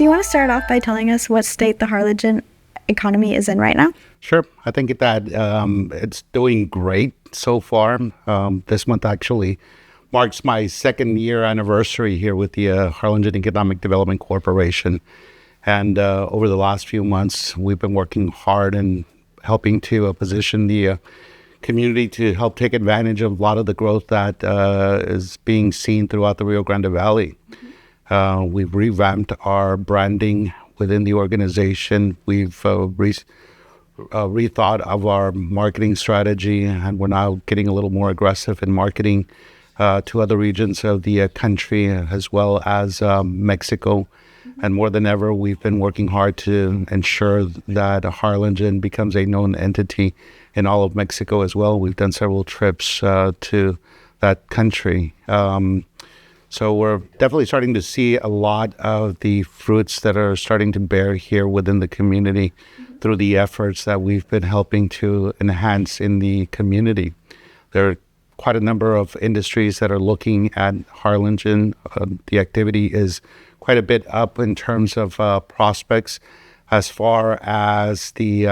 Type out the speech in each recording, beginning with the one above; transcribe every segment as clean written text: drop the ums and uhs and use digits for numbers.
Do you want to start off by telling us what state the Harlingen economy is in right now? Sure. I think that it's doing great so far. This month actually marks my second year anniversary here with the Harlingen Economic Development Corporation. And over the last few months, we've been working hard and helping to position the community to help take advantage of a lot of the growth that is being seen throughout the Rio Grande Valley. We've revamped our branding within the organization. We've rethought of our marketing strategy, and we're now getting a little more aggressive in marketing to other regions of the country, as well as Mexico. And more than ever, we've been working hard to ensure that Harlingen becomes a known entity in all of Mexico as well. We've done several trips to that country. So we're definitely starting to see a lot of the fruits that are starting to bear here within the community through the efforts that we've been helping to enhance in the community. There are quite a number of industries that are looking at Harlingen. The activity is quite a bit up in terms of prospects as far as the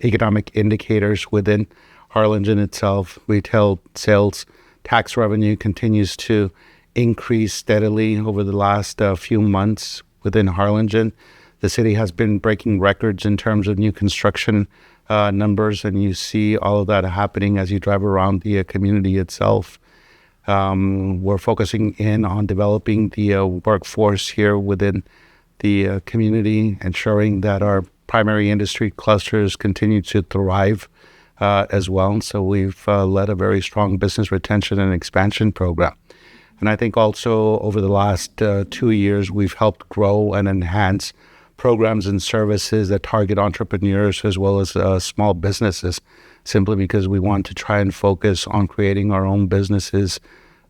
economic indicators within Harlingen itself. Retail sales tax revenue continues to increase steadily over the last few months within Harlingen. The city has been breaking records in terms of new construction numbers, and you see all of that happening as you drive around the community itself. We're focusing in on developing the workforce here within the community, ensuring that our primary industry clusters continue to thrive as well. So we've led a very strong business retention and expansion program. And I think also over the last 2 years, we've helped grow and enhance programs and services that target entrepreneurs as well as small businesses, simply because we want to try and focus on creating our own businesses,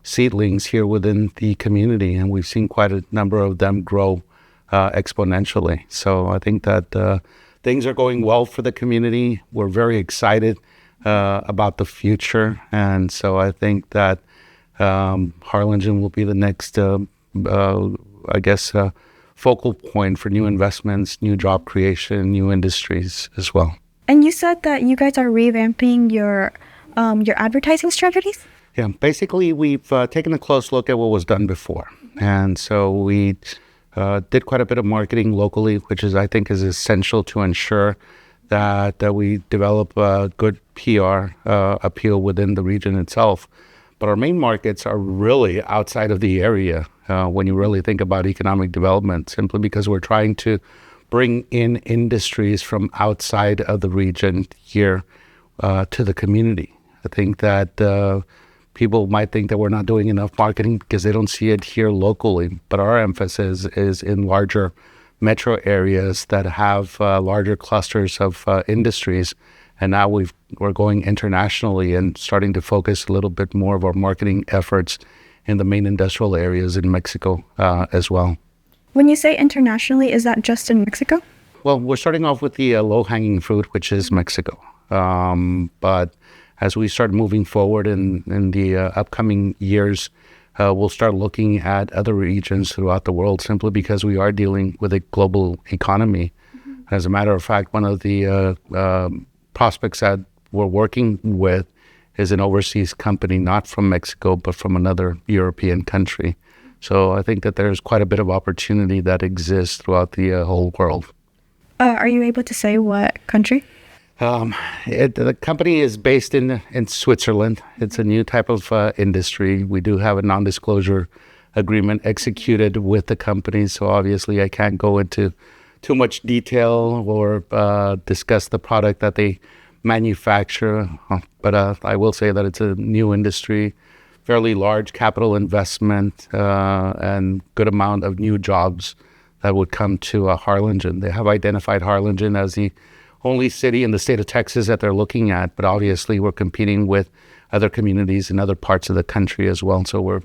seedlings here within the community. And we've seen quite a number of them grow exponentially. So I think that things are going well for the community. We're very excited about the future. And so I think that Harlingen will be the next, focal point for new investments, new job creation, new industries as well. And you said that you guys are revamping your advertising strategies? Yeah, basically we've taken a close look at what was done before. And so we did quite a bit of marketing locally, which I think is essential to ensure that we develop a good PR appeal within the region itself. But our main markets are really outside of the area when you really think about economic development, simply because we're trying to bring in industries from outside of the region here to the community. I think that people might think that we're not doing enough marketing because they don't see it here locally, but our emphasis is in larger metro areas that have larger clusters of industries. And now we're going internationally and starting to focus a little bit more of our marketing efforts in the main industrial areas in Mexico as well. When you say internationally, is that just in Mexico? Well, we're starting off with the low-hanging fruit, which is Mexico. But as we start moving forward in the upcoming years, we'll start looking at other regions throughout the world, simply because we are dealing with a global economy. Mm-hmm. As a matter of fact, one of the prospects that we're working with is an overseas company, not from Mexico, but from another European country. So I think that there's quite a bit of opportunity that exists throughout the whole world. Are you able to say what country? The company is based in Switzerland. It's a new type of industry. We do have a non-disclosure agreement executed with the company, so obviously I can't go into too much detail or discuss the product that they manufacture. But I will say that it's a new industry, fairly large capital investment, and good amount of new jobs that would come to Harlingen. They have identified Harlingen as the only city in the state of Texas that they're looking at, but obviously we're competing with other communities in other parts of the country as well. So we're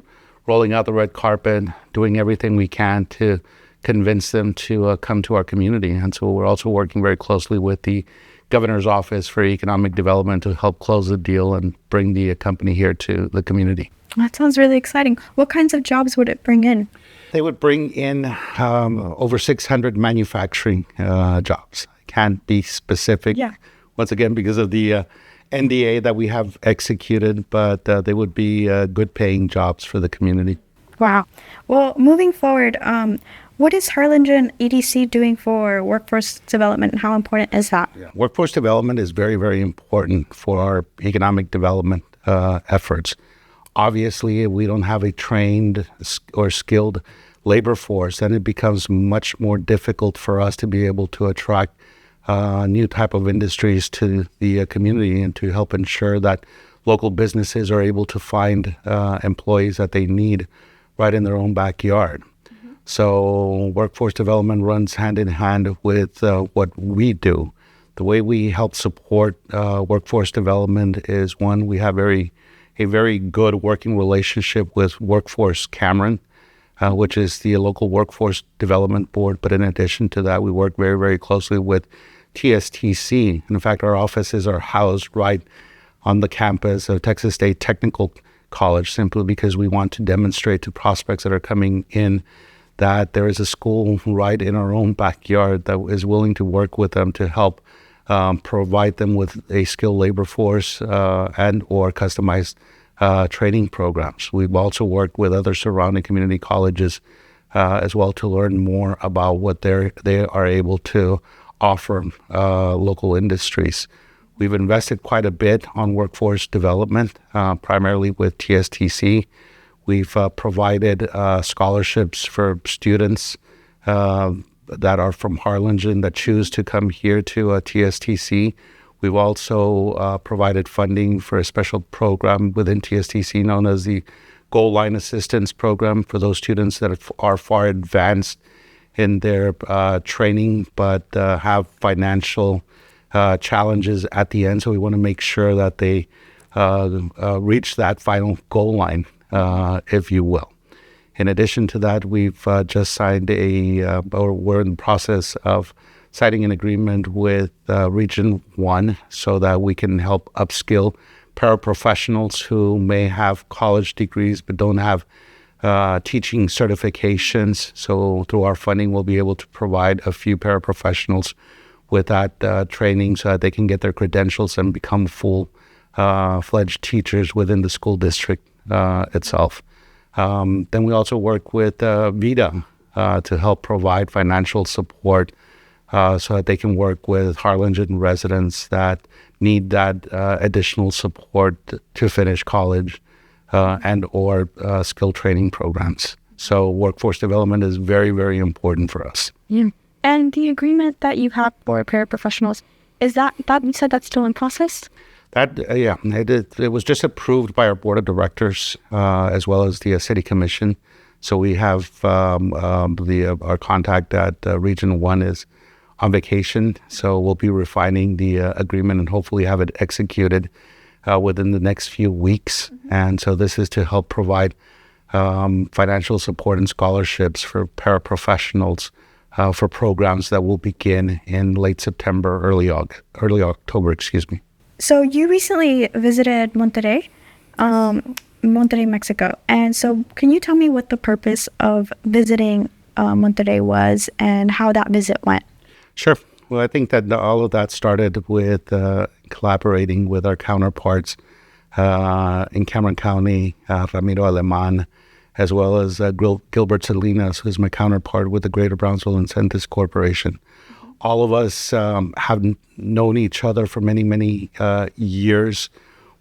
rolling out the red carpet, doing everything we can to convince them to come to our community. And so we're also working very closely with the Governor's Office for Economic Development to help close the deal and bring the company here to the community. That sounds really exciting. What kinds of jobs would it bring in? they would bring in over 600 manufacturing jobs. I can't be specific, Yeah. once again, because of the NDA that we have executed, but they would be good paying jobs for the community. Wow. Well, moving forward, what is Harlingen EDC doing for workforce development, and how important is that? Yeah. Workforce development is very, very important for our economic development efforts. Obviously, if we don't have a trained or skilled labor force, then it becomes much more difficult for us to be able to attract new type of industries to the community and to help ensure that local businesses are able to find employees that they need right in their own backyard. So workforce development runs hand in hand with what we do. The way we help support workforce development is, one, we have a very good working relationship with Workforce Cameron, which is the local workforce development board. But in addition to that, we work very, very closely with TSTC. In fact, our offices are housed right on the campus of Texas State Technical College, simply because we want to demonstrate to prospects that are coming in that there is a school right in our own backyard that is willing to work with them to help provide them with a skilled labor force and or customized training programs. We've also worked with other surrounding community colleges as well to learn more about what they are able to offer local industries. We've invested quite a bit on workforce development, primarily with TSTC. We've provided scholarships for students that are from Harlingen that choose to come here to TSTC. We've also provided funding for a special program within TSTC known as the Goal Line Assistance Program for those students that are far advanced in their training but have financial challenges at the end. So we want to make sure that they reach that final goal line, if you will. In addition to that, we've just signed or we're in the process of signing an agreement with Region 1 so that we can help upskill paraprofessionals who may have college degrees but don't have teaching certifications. So through our funding, we'll be able to provide a few paraprofessionals with that training so that they can get their credentials and become full-fledged teachers within the school district itself. Then we also work with VITA to help provide financial support so that they can work with Harlingen residents that need that additional support to finish college and or skill training programs. So workforce development is very, very important for us. Yeah. And the agreement that you have for paraprofessionals, is that you said that's still in process? It was just approved by our board of directors as well as the city commission. So we have our contact at Region 1 is on vacation. So we'll be refining the agreement and hopefully have it executed within the next few weeks. And so this is to help provide financial support and scholarships for paraprofessionals for programs that will begin in late September, early October. So you recently visited Monterrey, Mexico. And so can you tell me what the purpose of visiting Monterrey was and how that visit went? Sure. Well, I think that all of that started with collaborating with our counterparts in Cameron County, Ramiro Aleman, as well as Gilbert Salinas, who's my counterpart with the Greater Brownsville Incentives Corporation. All of us have known each other for many, many years,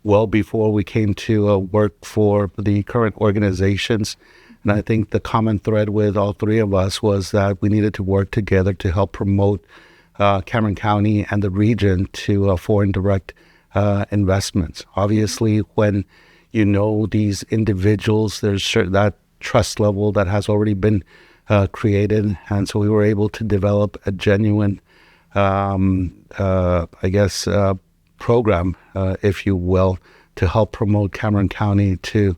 well before we came to work for the current organizations. And I think the common thread with all three of us was that we needed to work together to help promote Cameron County and the region to foreign direct investments. Obviously, when you know these individuals, there's that trust level that has already been created. And so we were able to develop a genuine, program, if you will, to help promote Cameron County to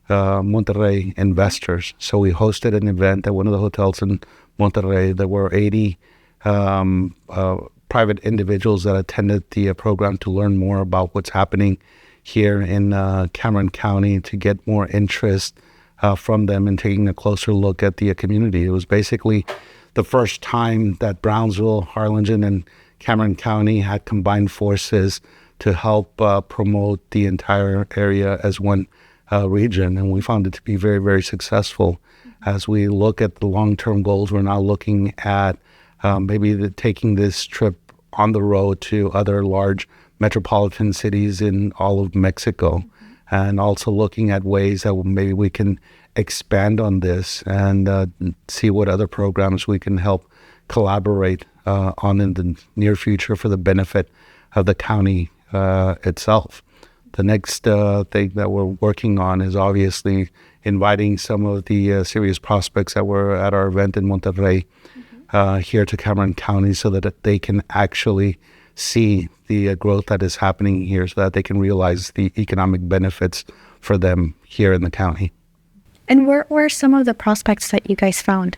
Monterrey investors. So we hosted an event at one of the hotels in Monterrey. There were 80 private individuals that attended the program to learn more about what's happening here in Cameron County, to get more interest from them and taking a closer look at the community. It was basically the first time that Brownsville, Harlingen, and Cameron County had combined forces to help promote the entire area as one region. And we found it to be very, very successful. As we look at the long-term goals, we're now looking at taking this trip on the road to other large metropolitan cities in all of Mexico, and also looking at ways that maybe we can expand on this and see what other programs we can help collaborate on in the near future for the benefit of the county itself. The next thing that we're working on is obviously inviting some of the serious prospects that were at our event in Monterrey here to Cameron County, so that they can actually see the growth that is happening here, so that they can realize the economic benefits for them here in the county. And what were some of the prospects that you guys found?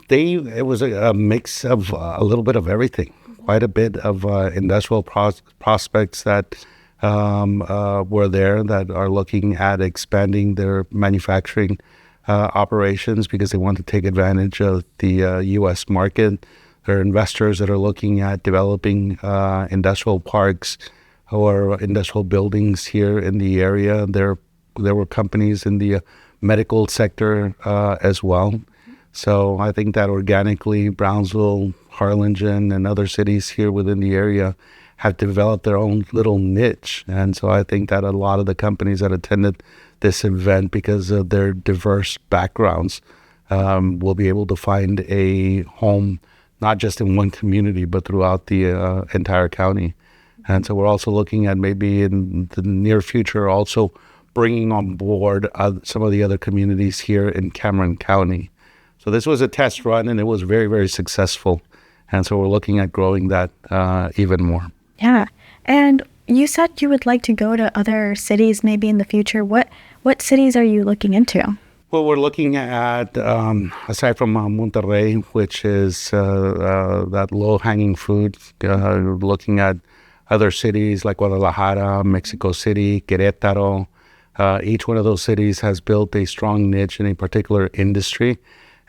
It was a mix of a little bit of everything. Quite a bit of industrial prospects that were there that are looking at expanding their manufacturing operations because they want to take advantage of the U.S. market. There are investors that are looking at developing industrial parks or industrial buildings here in the area. There were companies in the medical sector as well. So I think that organically Brownsville, Harlingen, and other cities here within the area have developed their own little niche. And so I think that a lot of the companies that attended this event, because of their diverse backgrounds, will be able to find a home, not just in one community, but throughout the entire county. And so we're also looking at maybe in the near future also bringing on board some of the other communities here in Cameron County. So this was a test run, and it was very, very successful. And so we're looking at growing that even more. Yeah. And you said you would like to go to other cities maybe in the future. What cities are you looking into? Well, we're looking at, aside from Monterrey, which is that low-hanging fruit, looking at other cities like Guadalajara, Mexico City, Querétaro. Each one of those cities has built a strong niche in a particular industry.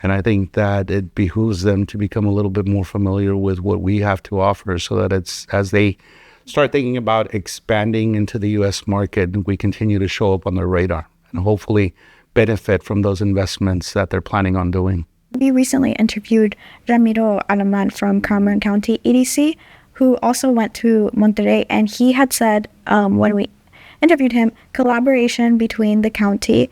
And I think that it behooves them to become a little bit more familiar with what we have to offer, so that it's as they start thinking about expanding into the U.S. market, we continue to show up on their radar and hopefully benefit from those investments that they're planning on doing. We recently interviewed Ramiro Alaman from Cameron County EDC, who also went to Monterrey, and he had said when we interviewed him, collaboration between the county,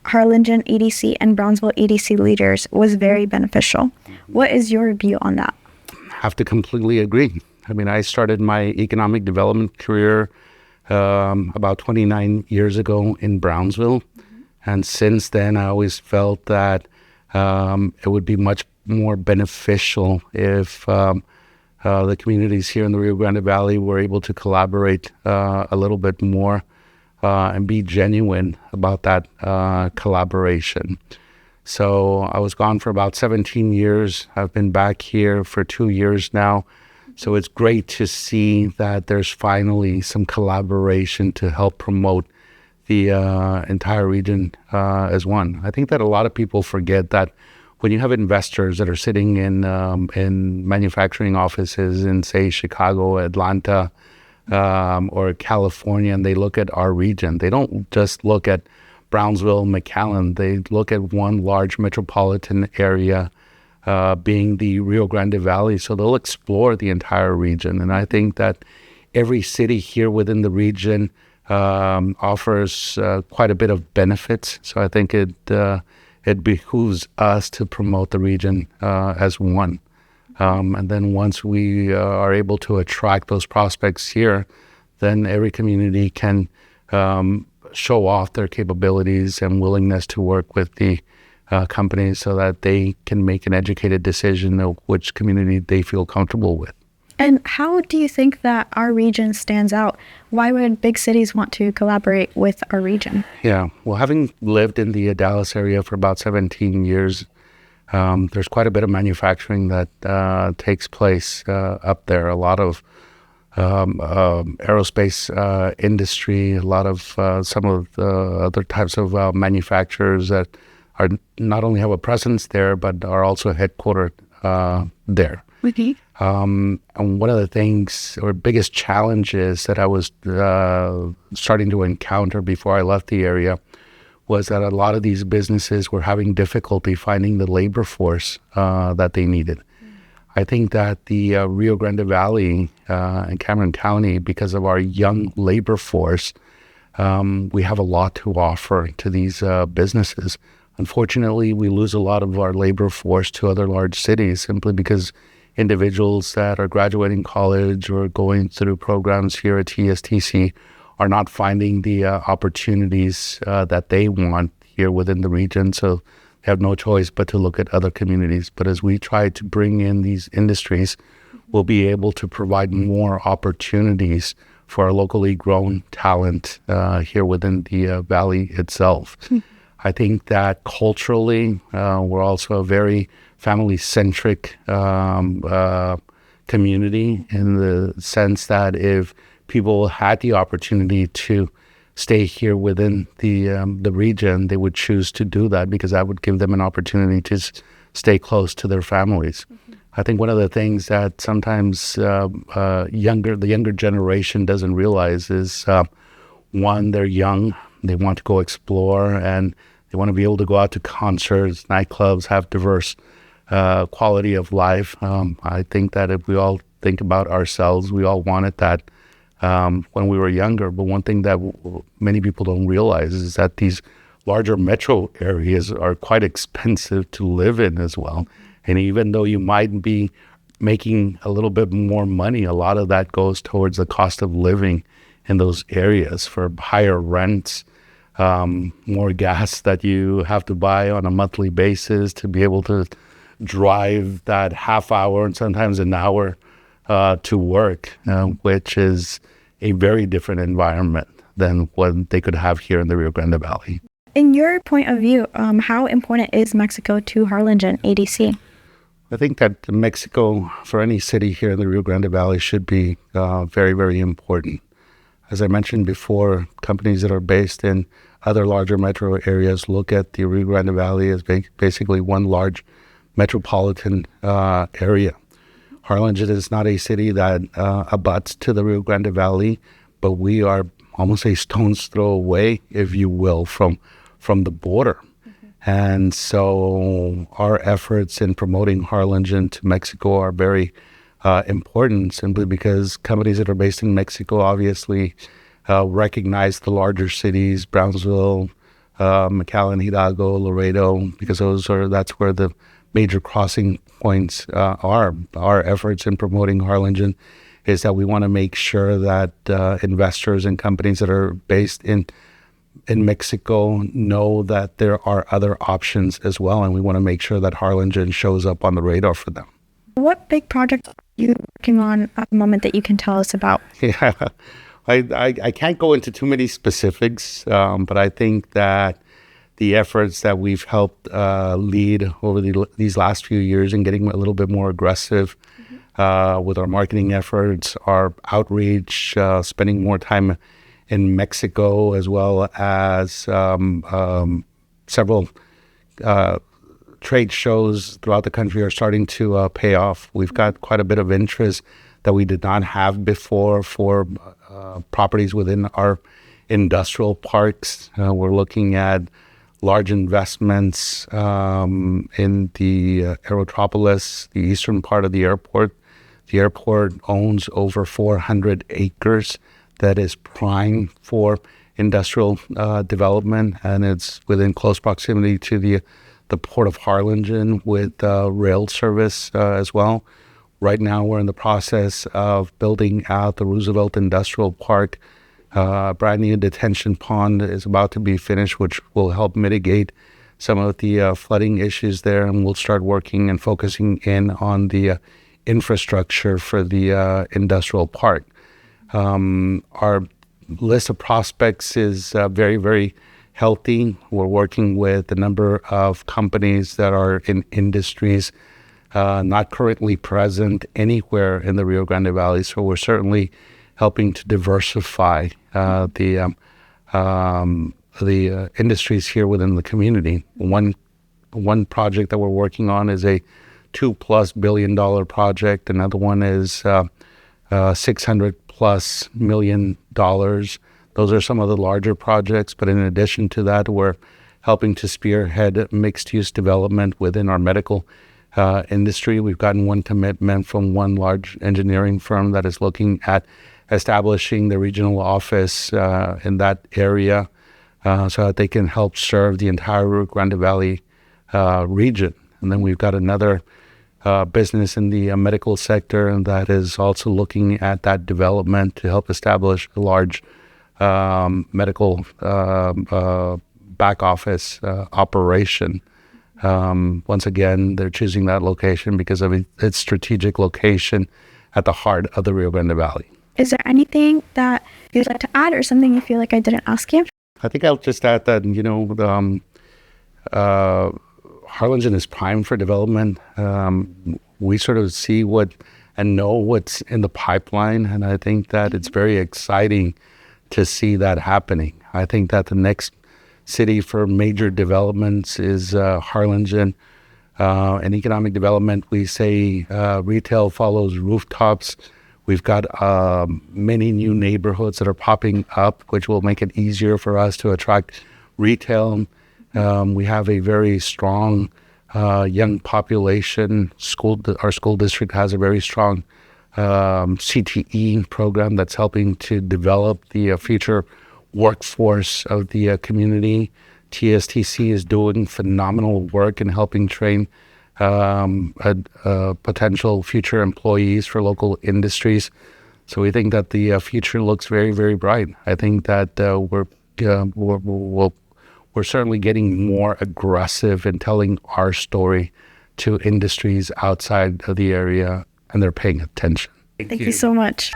Harlingen EDC, and Brownsville EDC leaders was very beneficial. What is your view on that? I have to completely agree. I mean, I started my economic development career about 29 years ago in Brownsville. And since then, I always felt that it would be much more beneficial if the communities here in the Rio Grande Valley were able to collaborate a little bit more and be genuine about that collaboration. So I was gone for about 17 years. I've been back here for 2 years now. So it's great to see that there's finally some collaboration to help promote the entire region as one. I think that a lot of people forget that when you have investors that are sitting in manufacturing offices in, say, Chicago, Atlanta, or California, and they look at our region, they don't just look at Brownsville, McAllen. They look at one large metropolitan area being the Rio Grande Valley. So they'll explore the entire region. And I think that every city here within the region offers quite a bit of benefits. So I think it behooves us to promote the region as one. And then once we are able to attract those prospects here, then every community can show off their capabilities and willingness to work with the companies so that they can make an educated decision of which community they feel comfortable with. And how do you think that our region stands out? Why would big cities want to collaborate with our region? Yeah, well, having lived in the Dallas area for about 17 years, there's quite a bit of manufacturing that takes place up there. A lot of aerospace industry, a lot of some of the other types of manufacturers that are not only have a presence there, but are also headquartered there. Okay. And one of the things or biggest challenges that I was starting to encounter before I left the area was that a lot of these businesses were having difficulty finding the labor force that they needed. I think that the Rio Grande Valley and Cameron County, because of our young labor force, we have a lot to offer to these businesses. Unfortunately, we lose a lot of our labor force to other large cities simply because individuals that are graduating college or going through programs here at TSTC are not finding the opportunities that they want here within the region. So they have no choice but to look at other communities. But as we try to bring in these industries, we'll be able to provide more opportunities for our locally grown talent here within the valley itself. I think that culturally, we're also a very family-centric community in the sense that if people had the opportunity to stay here within the region, they would choose to do that because that would give them an opportunity to stay close to their families. I think one of the things that sometimes the younger generation doesn't realize is, one, they're young, they want to go explore, and they want to be able to go out to concerts, nightclubs, have diverse quality of life. I think that if we all think about ourselves, we all wanted that when we were younger. But one thing that many people don't realize is that these larger metro areas are quite expensive to live in as well. And even though you might be making a little bit more money, a lot of that goes towards the cost of living in those areas for higher rents, more gas that you have to buy on a monthly basis to be able to drive that half hour and sometimes an hour to work, which is a very different environment than what they could have here in the Rio Grande Valley. In your point of view, how important is Mexico to Harlingen ADC? I think that Mexico, for any city here in the Rio Grande Valley, should be very, very important. As I mentioned before, companies that are based in other larger metro areas look at the Rio Grande Valley as basically one large metropolitan area. Harlingen is not a city that abuts to the Rio Grande Valley, but we are almost a stone's throw away, if you will, from the border. And so our efforts in promoting Harlingen to Mexico are very important, simply because companies that are based in Mexico obviously recognize the larger cities, Brownsville, McAllen, Hidalgo, Laredo, because that's where the major crossing points are. Our efforts in promoting Harlingen is that we want to make sure that investors and companies that are based in Mexico know that there are other options as well, and we want to make sure that Harlingen shows up on the radar for them. What big project are you working on at the moment that you can tell us about? Yeah, I can't go into too many specifics, but I think that the efforts that we've helped lead over these last few years in getting a little bit more aggressive with our marketing efforts, our outreach, spending more time in Mexico, as well as several trade shows throughout the country are starting to pay off. We've got quite a bit of interest that we did not have before for properties within our industrial parks. We're looking at large investments in the Aerotropolis, the eastern part of the airport. The airport owns over 400 acres that is prime for industrial development, and it's within close proximity to the port of Harlingen with rail service as well. Right now, we're in the process of building out the Roosevelt Industrial Park. Brand new detention pond is about to be finished, which will help mitigate some of the flooding issues there, and we'll start working and focusing in on the infrastructure for the industrial park. Our list of prospects is very, very healthy. We're working with a number of companies that are in industries not currently present anywhere in the Rio Grande Valley. So we're certainly helping to diversify the industries here within the community. One project that we're working on is a $2+ billion project. Another one is $600+ million. Those are some of the larger projects. But in addition to that, we're helping to spearhead mixed-use development within our medical industry. We've gotten one commitment from one large engineering firm that is looking at establishing the regional office in that area so that they can help serve the entire Rio Grande Valley region. And then we've got another business in the medical sector that is also looking at that development to help establish a large medical back office operation. Once again, they're choosing that location because of its strategic location at the heart of the Rio Grande Valley. Is there anything that you'd like to add or something you feel like I didn't ask you? I think I'll just add that, Harlingen is primed for development. We sort of see and know what's in the pipeline, and I think that it's very exciting to see that happening. I think that the next city for major developments is Harlingen. In economic development, we say retail follows rooftops. We've got many new neighborhoods that are popping up, which will make it easier for us to attract retail. We have a very strong young population. Our school district has a very strong CTE program that's helping to develop the future workforce of the community. TSTC is doing phenomenal work in helping train potential future employees for local industries. So we think that the future looks very, very bright. I think that we're certainly getting more aggressive in telling our story to industries outside of the area, and they're paying attention. Thank you so much.